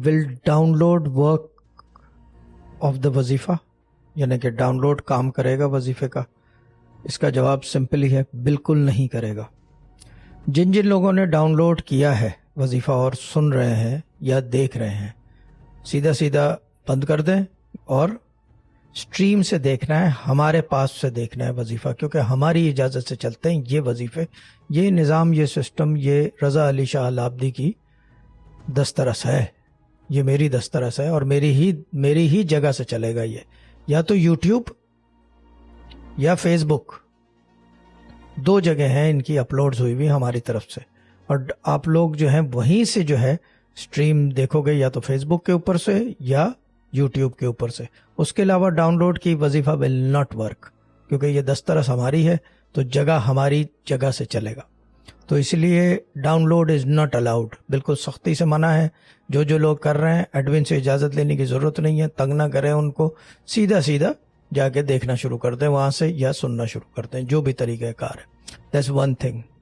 Will download work of the وظیفہ، یعنی کہ ڈاؤن لوڈ کام کرے گا وظیفے کا؟ اس کا جواب سمپل ہی ہے، بالکل نہیں کرے گا۔ جن لوگوں نے ڈاؤن لوڈ کیا ہے وظیفہ اور سن رہے ہیں یا دیکھ رہے ہیں، سیدھا سیدھا بند کر دیں اور اسٹریم سے دیکھنا ہے، ہمارے پاس سے دیکھنا ہے وظیفہ، کیونکہ ہماری اجازت سے چلتے ہیں یہ وظیفے، یہ نظام، یہ سسٹم، یہ رضا علی شاہ العابدی کی دسترس ہے، یہ میری دسترس ہے اور میری ہی جگہ سے چلے گا۔ یہ یا تو یوٹیوب یا فیس بک، دو جگہ ہیں ان کی اپلوڈز ہوئی ہوئی ہماری طرف سے، اور آپ لوگ جو ہیں وہیں سے جو ہے اسٹریم دیکھو گے، یا تو فیس بک کے اوپر سے یا یوٹیوب کے اوپر سے۔ اس کے علاوہ ڈاؤن لوڈ کی وظیفہ ول ناٹ ورک، کیونکہ یہ دسترس ہماری ہے تو جگہ ہماری جگہ سے چلے گا، تو اس لیے download is not allowed, بالکل سختی سے منع ہے۔ جو لوگ کر رہے ہیں ایڈمن سے اجازت لینے کی ضرورت نہیں ہے، تنگ نہ کریں ان کو، سیدھا جا کے دیکھنا شروع کر دیں وہاں سے یا سننا شروع کر دیں، جو بھی طریقہ کار ہے۔ That's one thing.